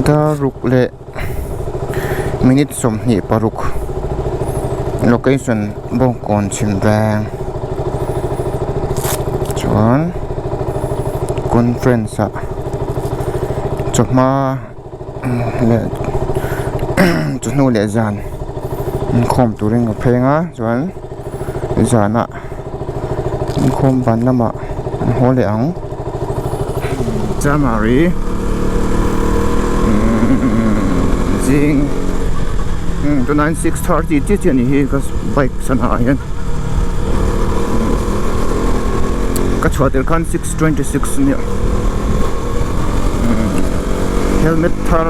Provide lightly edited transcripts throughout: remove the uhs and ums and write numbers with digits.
Daruk le minute som ni paruk location Bongkon Chimbang chuan conference chuma le chunu le zan khom turing phenga chuan zana khom ban lama hole ang jamari zing to 9630 ti chani hi kas bike sana yan ka chhuatel khan 626 ni helmet thar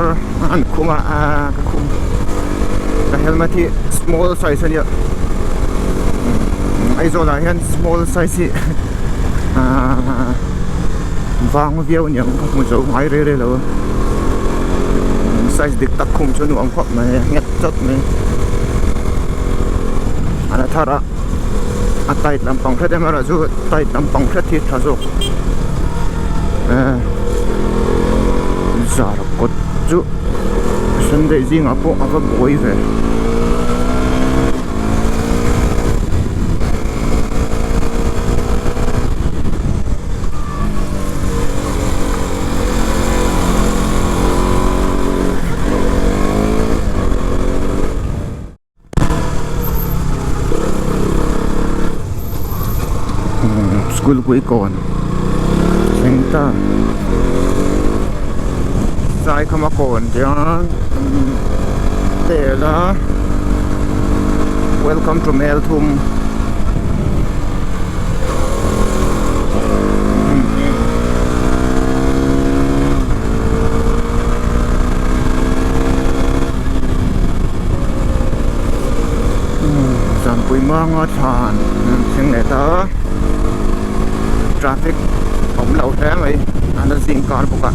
an khuma ka khum ka helmet hi small size ani aizola yan small size vang viau ni ang mu zo mai re re lo size dik tak khum chunu ang khop mai nget chot mai ana thara atai lampang thade mara zu tai lampang thati thazok zar kot chu sunday jing apo ava boi ve school của con chúng ta sai không còn tiếng để là welcome to Melthum giảm bụi măng ngọt hàn tiếng này ta traffic ổng lâu thế vậy anh đã xin con của bạn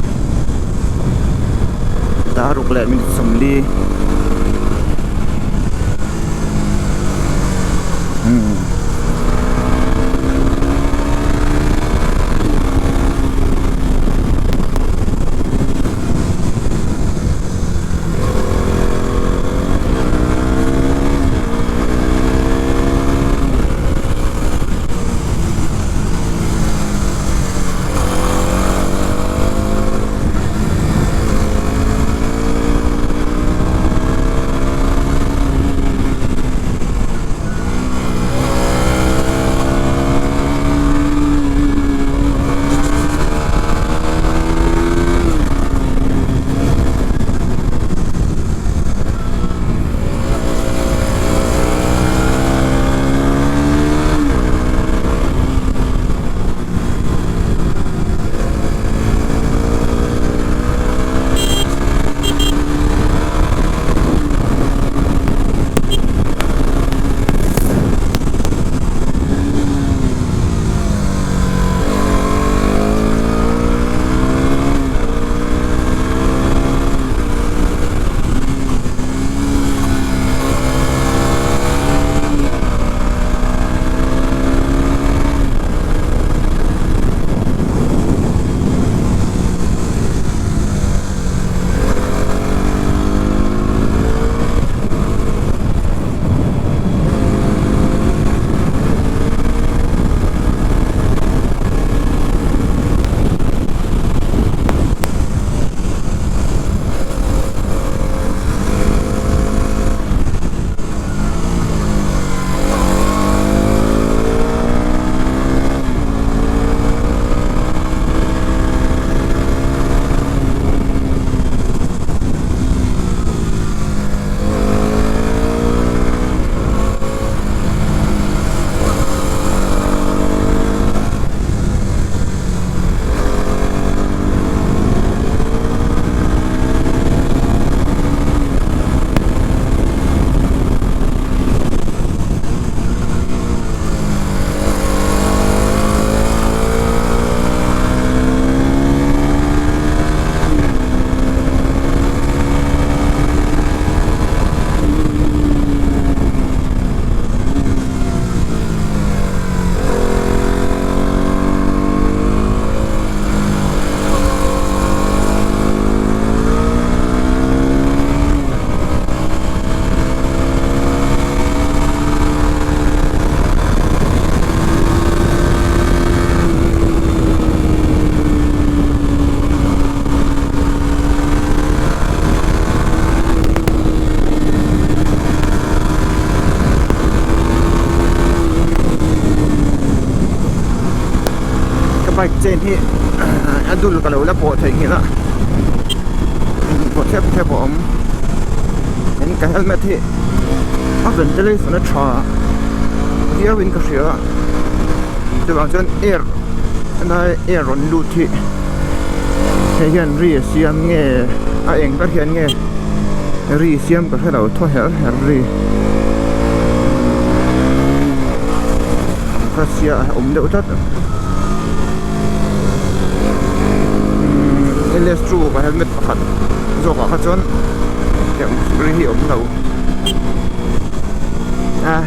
đã rục lệ mình sầm ly hi adul kalau la po thei hila po thep om en ka helmet hi a ventilation a tha here win ka shia tu bang chen air na air ron lu thi he hian ri siam nge a eng ka hian nge ri siam ka hello tho her ri ka sia de utat Elestru ka helmet pakhat zo ka chon yang ri hi om lo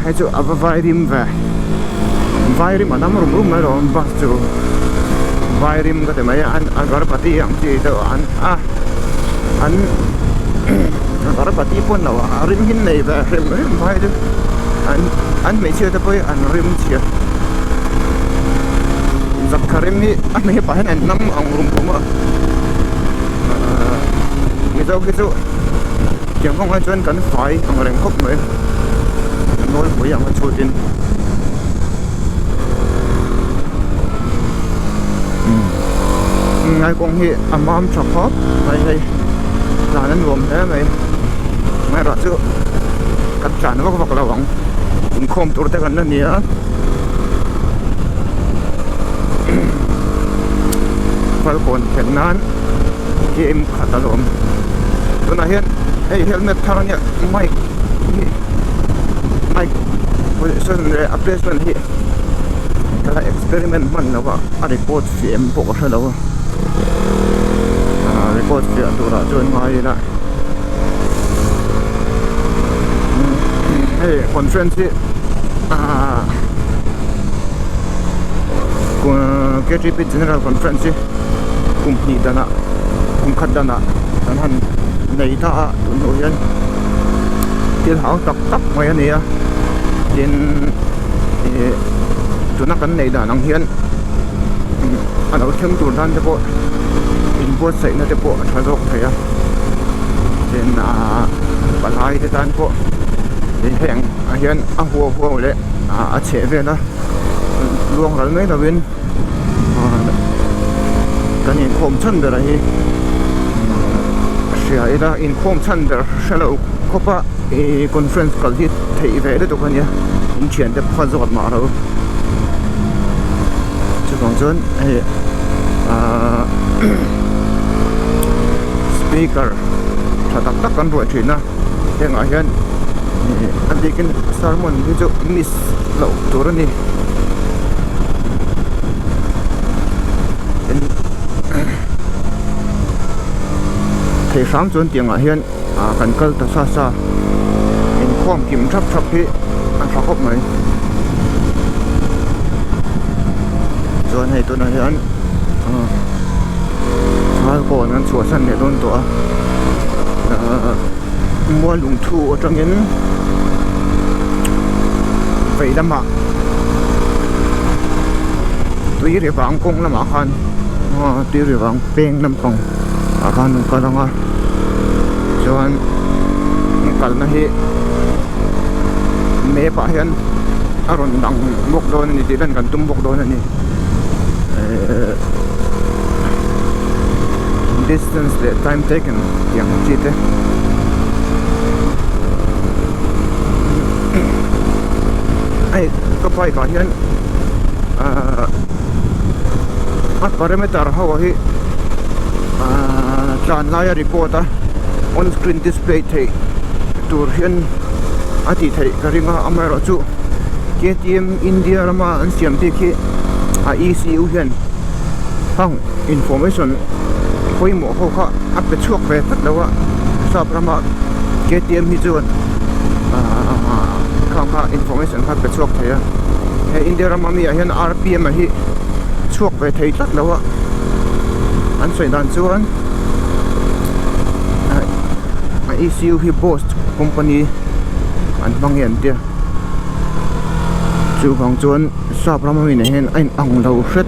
hai chu ava vairim anam rum mai ron bas chu vairim ka te mai an agar pati ang chi to an agar pati pon lo rim hin nei ba rim vai de an me chi ta poi an rim chi zakharim ni an me pa han nam ang rum ma cái chỗ chẳng không ai chuyên cắn phải ông rèm khóc nữa nói với ông cho tin ngay con hi am chọc hop này là nó luồn thế này ngay rõ chưa cắt chả nó có là vòng không tụt tới gần nó nhớ phải còn thiệt nan game khá lắm tụi này hiện helmet thằng nhá mic position replacement hi cái experiment man nào vậy report film bộ cái nào report film tụi nó chuyên ngay là conference KGP General Conference company dana khát dana dan han nei ta tun ho yan til hau tak mai ani a tin tuna kan nei da nang hian ano thleng tur dan te po input sai na te po thazok thaya tin balai te dan po tin heng a hian a huwa le a che ve na luang ral mai da win kan in khom chan da hi sia ida in khom chan da shalo kopa conference kal hi thei ve de to kan ya in chen de phazot ma ro chu bang chon speaker thatak tak kan ro thina heng a hian adikin sermon hi chu miss lo tur ni thầy sáng chuẩn tiếng ở hiện cần cơ ta xa in khom kim thấp hi ăn phá khóc mấy rồi này tôi nói hiện hai cô nó chùa sân để đôn tỏa mua lùng thu ở trong những vậy đâm ạ tuy để vắng cũng là mà khăn tuy để vắng beng năm phòng akan kalanga chuan kalna hi me pa hian aron dang bok don ni tidan kan tum bok don ani distance the time taken yang chite ai ko pai ka hian parameter hawa hi tran lai report on screen display thei tur hian ati thei karinga amaro chu KTM India rama an siam te khi ECU hian hang information hoi mo ho kha ape chuak ve tak lawa sap rama KTM hi chuan kha information kha pe chuak theya he India rama mi hian RPM hi chuak ve thei tak lawa an soi dan chuan ECU hi Bosch company an mangian tia chu bang chuan sap rama mi ne hen ain ang lo hret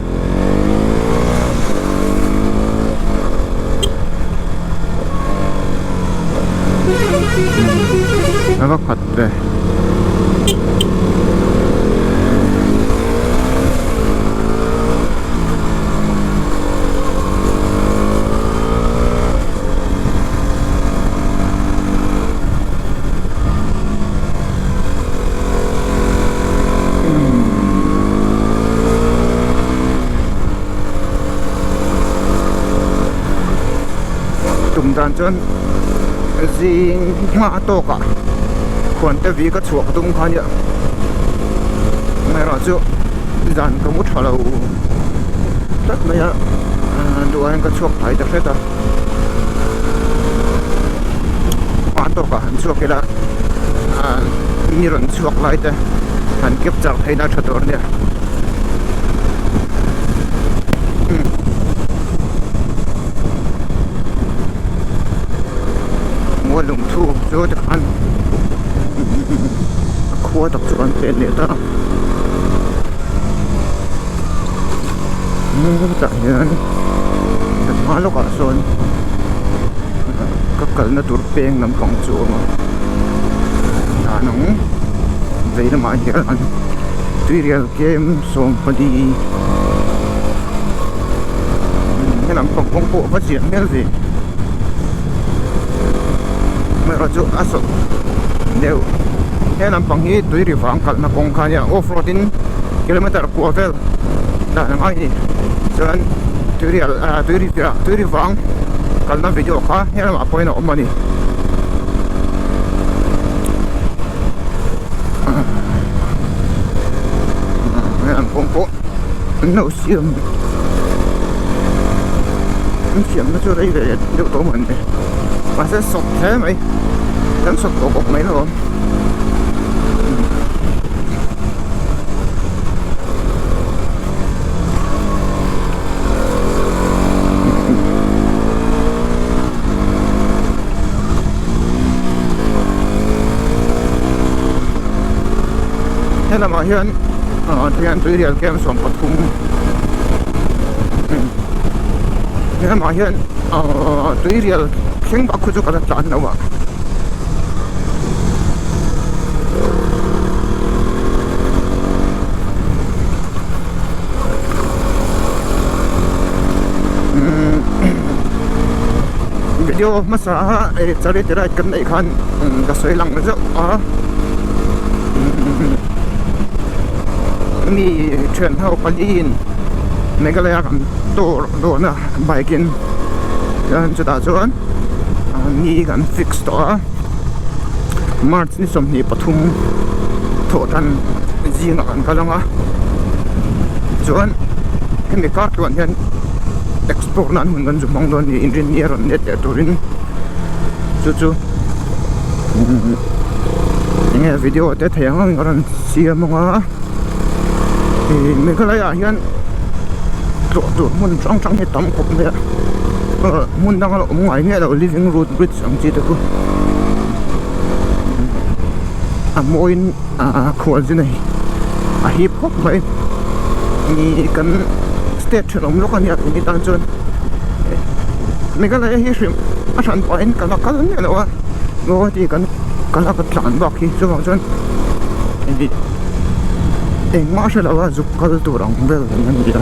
nó khật đây tụm đàn chân gì ngã to cả còn tới vì cái chuột tụm khai nhở mày nói chứ dàn có một thằng lâu tất mấy á đồ anh cái chuột thấy được hết rồi ngã to cả chuột cái đó như lần chuột lại thế anh kịp chặt thấy nó thật rồi nè mua lùng thu rồi được ăn khua tập cho anh tiền để ta tại hiện thật hóa lúc cả xuân các cái nó tụt beng nằm phòng chỗ mà thả nóng vậy là mà hiện anh tuy real game xong phải đi cái làm phòng công cụ phát triển cái gì mà rồi chỗ áp dụng đều cái làm bằng như tuy đi vắng cả mà công khai off-roading kilometer qua vel đã làm ai cho nên tuy đi vắng cả làm video khác cái làm apa nó mà đi cái làm công cụ nó xiêm nó cho đây về điều tổ mình này mà sẽ sụp thế mày đánh sụp tổ cục mấy luôn thế là mà hiện hiện tuy điều kem sống bật khung thế là mà hiện tuy điều khen bạc cho cả chán đâu ạ video masa cari tirai kan ikan gasoi lang aja ni trend hau palin Meghalaya kan to na bikin kan chuta chuan ni kan fix to March ni som ni pathum thotan jing kan kalanga chuan hemi car tuan hian explore nan hun kan jumong don ni engineer on net turin chu nghe video te theng ran siamonga Meghalaya hian to mun chang he tam khop me mun dang lo ngai nge lo living root bridge ang chi te ku moin khol ji nei hip hop mai ni kan state rom lo kan ya ni tan chon Meghalaya hi shrim asan point kan ka ni lo go ti kan ka tlan ba khi chu bang chon ni eng ma sha la zu kal tu rang bel nan ni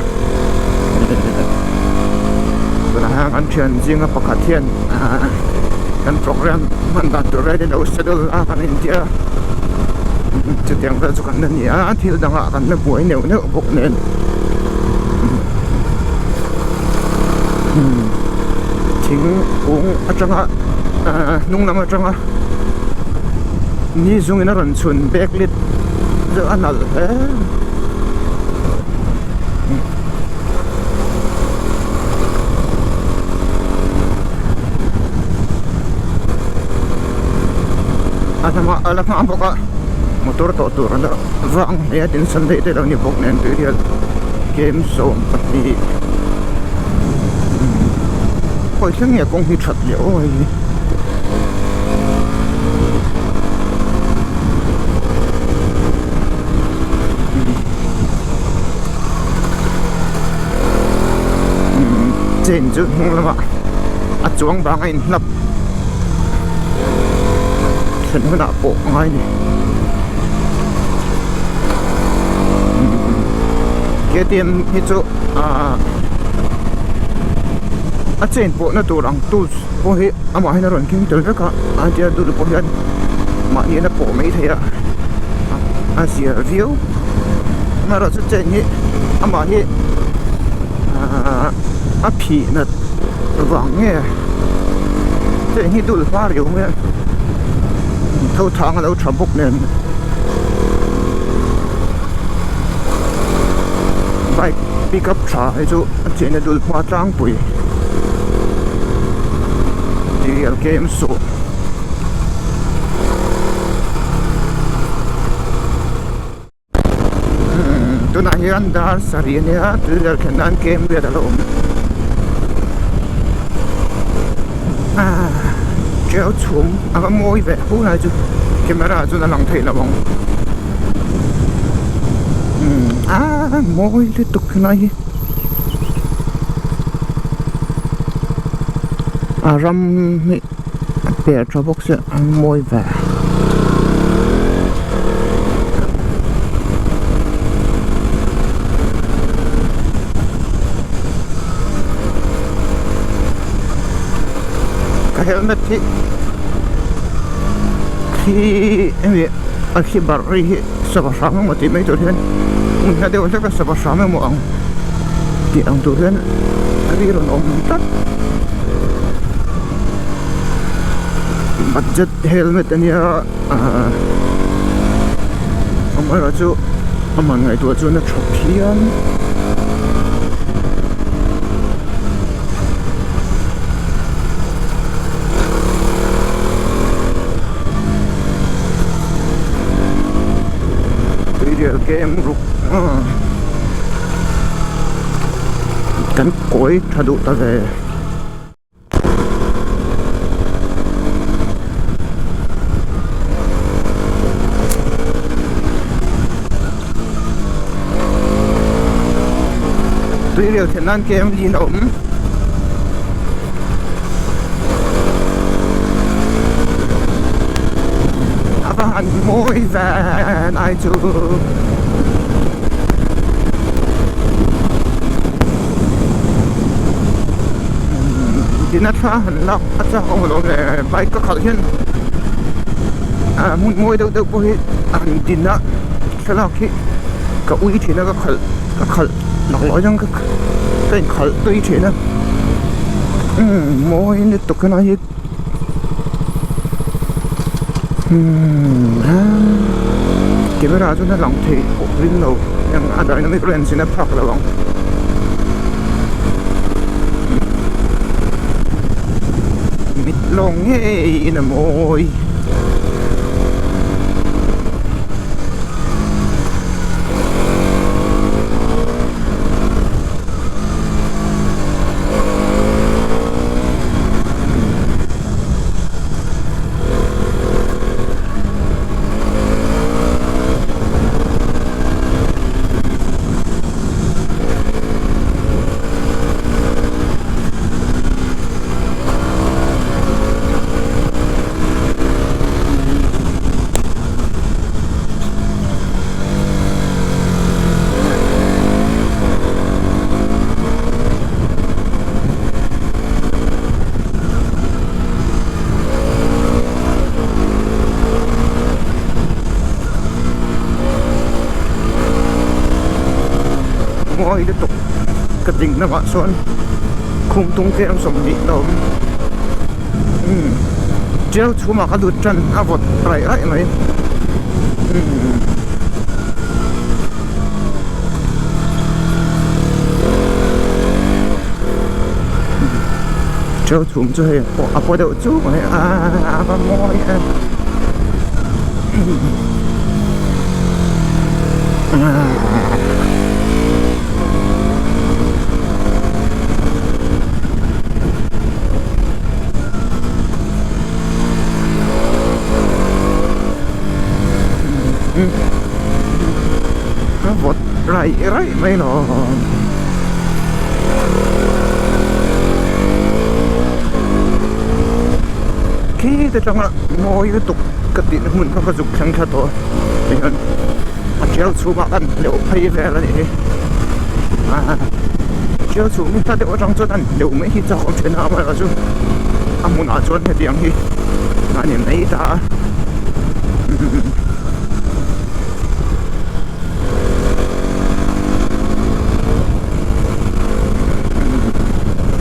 Berang antian jinga pakatian kan program mandat ready na schedule akan India setiang rajukan dan ya til danga akan na buhay ne buk nen ting ung atanga nung nama atanga ni zungin na ran chun backlit zo anal alam apa kak motor to ada vang ya din sandai te daw ni bok nen real game so pati koi sang ya kong hi that le oi chen chu hung lama a chuang bang in lapฉันก็หน้าโปะง่ายนี่เกี่ยเตรียมฮิจุเจนโปะน่ะตัวรังตู้โปะเฮอามาให้นรนคิงเจอแล้วก็เดี๋ยวดูโปะยันมาเนี่ยน่ะโปะไม่เท่อะเสียวิวมาเราจะเจนนี่อามาให้ผีน่ะหวังเนี่ย thế hi dul hoa riu me thâu thang lo thabuk nen bike pickup tha hai chu chene dul hoa tang pui real game so tu na hian dar sari ania tu der khenan game ve da lo treo chum ava moi ve hu na chu camera chu na lang thei la bong moi le tuk na hi ram mi pe tra box moi ve helmet khi em biết khi bảo đi sập sám một tí mấy tuổi thiên mình đã đều chắc là sập sám một ông thì ông tuổi thiên đi rồi ông tắt budget helmet anh ya ông ấy nói chú ông mà ngày tuổi chú nó chọc thiên game rục cánh cối thà đủ ta về tuy điều thiện nan game gì ổn bạn môi vẹn ai chưa thì nó phá hình lọc ắt ra không có để bay có khởi hiện môi đâu đâu có hết anh tin đó cái là khi cái uy thì nó có khởi nó nói rằng cái khởi uy thì nó môi nó tục cái này camera chu na lang thei rin lo yang a dynamic range na phak lo mit long he in a moi moi để tục cái tình nó bạn xuân không tung cái em sống đi đâu treo chú mà cái đuôi chân à vọt lại này treo chú cho hay à bỏ đậu chú mà và moi nó vọt lại mấy nó khiแต่จังละมอยก็ตกกระตินหุ่นก็จุกทั้งขาตัวอย่างนั้นเจ้าชูมากันเดี๋ยวไปแย่แล้วนี่เจ้าชูมีถ้าเดี๋ยวจังจุดนั้นเดี๋ยวไม่ฮิตจะของเชนะมาแล้วจูอามุนอาจวนให้เดียงฮีอันนี้ไม่ตา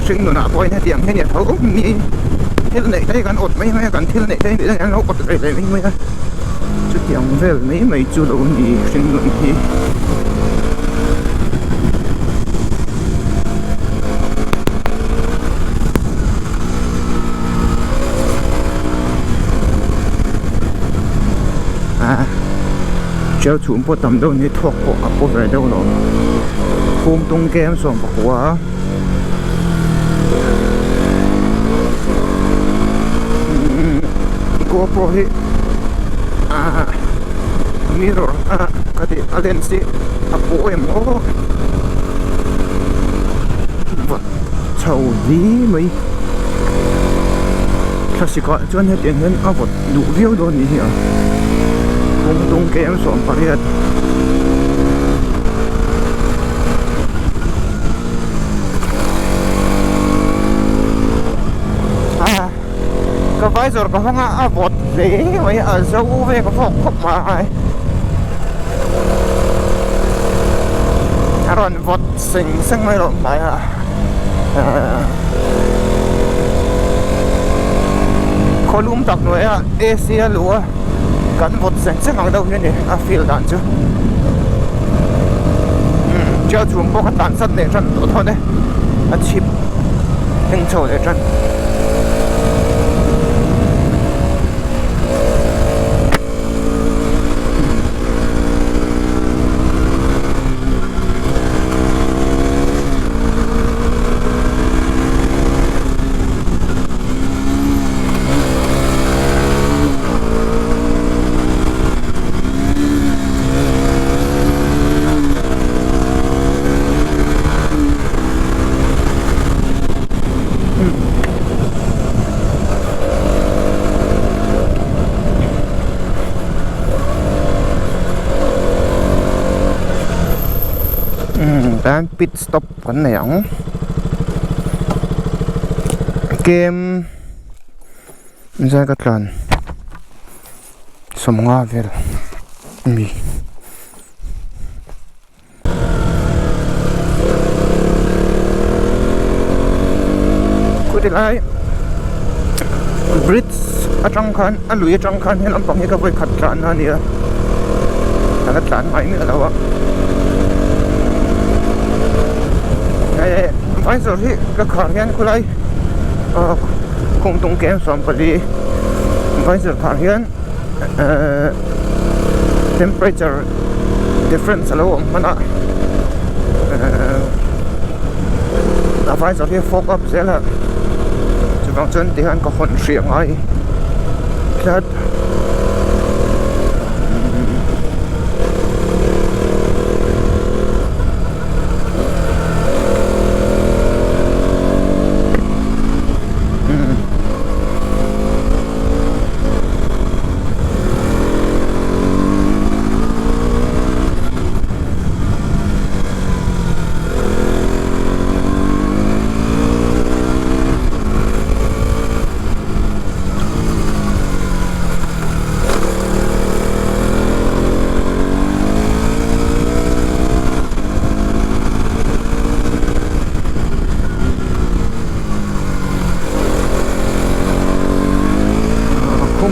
ซึ่งหนูน่าปล่อยให้เดียงให้เนี่ยเขาก็มี thil này đây kan ot mấy mấy kan thil này đây để nó ot đây đây mấy mấy chút tiếng về mấy mấy chú đâu nhỉ sinh luận thì treo chuột po tầm đâu như thuộc po về đâu rồi hôm tung kem xong quá GoPro hi mirror kati lens apo em o vật chầu gì mấy classic chuan hết tiền hơn vật đủ view đó nhỉ hôm tung kem xong phải cái visor có không á vọt dễ mấy ở dấu về có phòng không mà ai rồi vọt xinh xinh mấy rồi phải có lúm tập nữa Asia lúa cắn vọt xinh xinh hàng đâu như này feel đạn chứ cho chúng có cái tàn sắt để chân thôi đấy chip hình trầu để chân đang pit stop kan này ang game ra cái plan som nga vel mi kudil ai Brits atang khan alui atang khan hen ampang he ka voi khat tran na nia ta tran mai ni lawa visor hi ka khar hian khulai khung tung kem som pali visor khar hian temperature difference alo mana visor hi fog up zela chuvang chen ti han ka hon hriang ai khat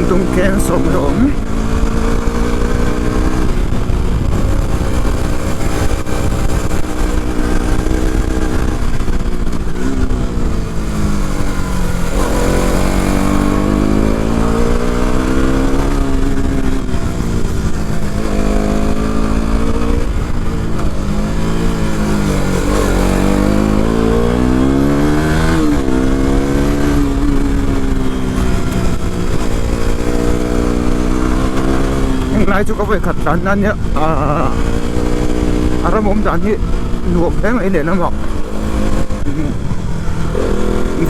tung kem som rom lại chú có phải khẩn trắng anh nhé ra mồm trắng thì luộc thế này để nó mọc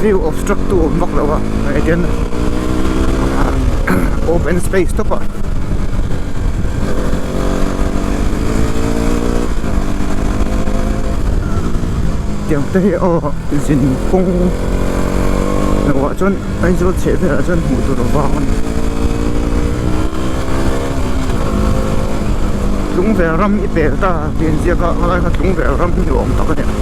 view of structure mọc đâu ạ này trên open space đó ạ tiếng tây dinh cung nó chân anh cho chế về là chân hủ đồ vàng tung về ram ít bể ta tiền gì cả lại là tung về ram nhiều ông ta cái này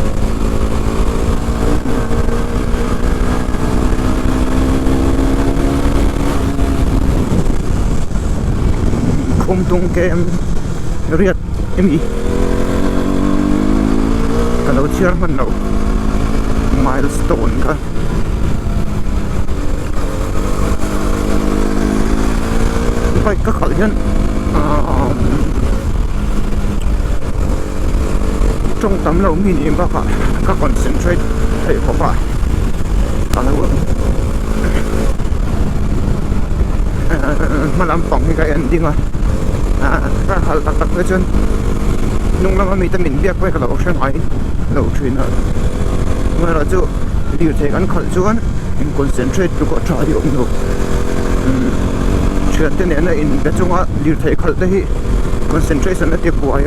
khum tung kem riat emi kalau chairman no milestone ka bike ka kalian trong tấm lâu mi niệm bác ạ các concentrate thầy có phải kalau mà làm phòng cái ending ra hal tak tak chân nung lama mi ta min biak vai ka lo shan ai lo thin mà ra chu điều thế kan khal chuan in concentrate to ko try yong no chuyện thế này in cái chung á điều thế khal te hi concentration na te buai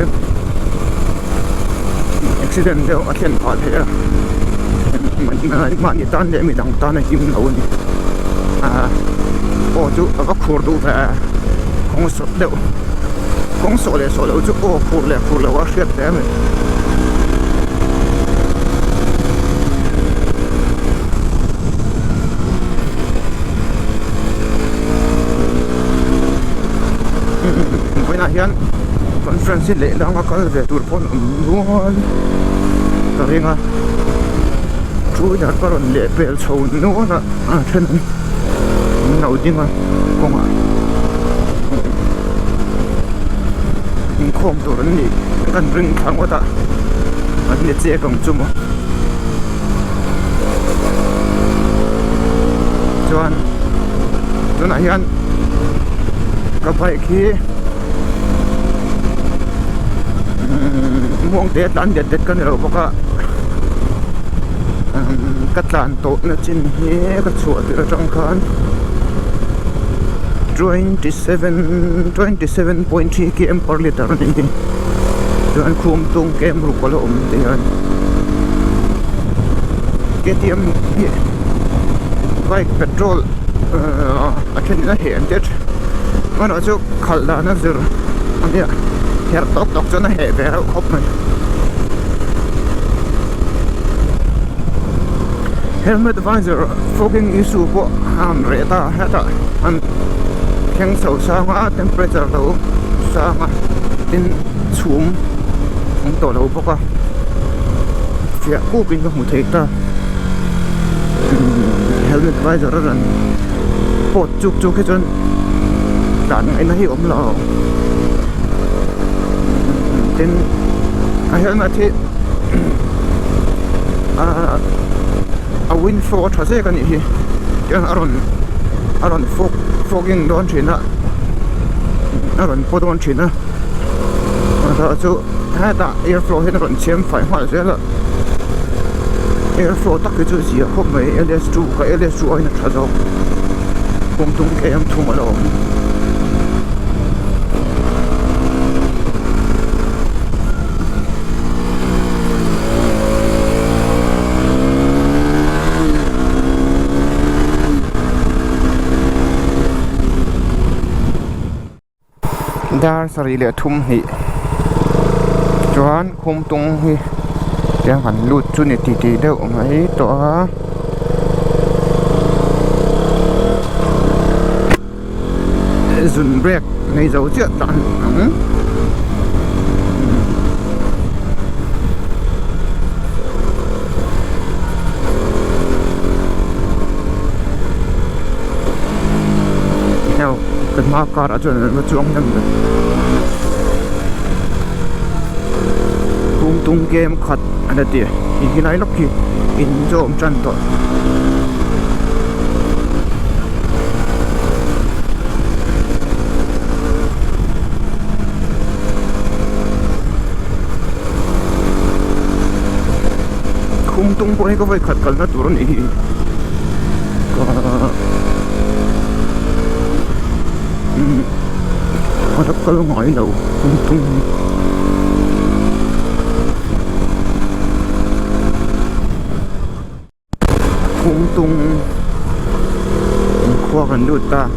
accident deu a thian pha the man ni tan le mi dang tan a him lo ni ô chú có khur đủ về không sốt đâu không sốt lại chú ô khur lại quá shit thế này bây giờ hiện conference lệ đang có về tour phone luôn cái gì à chú đã có lần lệ về sầu nữa là trên đầu tiên mà không à không tổ chức gì cần rừng kháng quá ta anh liệt xe cầm chung mà cho này anh các bạn khi muông tết ăn tết cái này rồi bác cắt làn tổ nó trên hết các chuột ở trong khán 27.3 km per liter ni dan khum tung kem ru kalo te han KTM bike petrol achen na he antet mana chu khalda na zir ania her tok chona he ve khop man helmet visor fogging issue ko han reta hata an keng so sa temperature lo sa tin chum ang to lo baka fia ko pin ko mu thei ta helmet visor ran pot chuk chuk ke chon dan ai na hi om lo tin a helmet hi a win for thase kan hi yan aron fogging don china aron po don china ta chu ha ta airflow hen ron chem fai hwa se la airflow tak ke chu zia khop mai ls2 ka ls2 ai na thazo kum tung ke am thu ma lo dar sari le thum hi chuan khum tung hi yang han lut chu ni ti ti deuh mai to zun brake nei zo chiat tan theo cái ma car ở chỗ nó chuông nhầm rồi tung game khát anh đã tiệt cái này lúc kia in cho ông chân to khung tung ko ko vai khat kal na tur ni có rất có ngồi đầu khung tung khoa gần đôi ta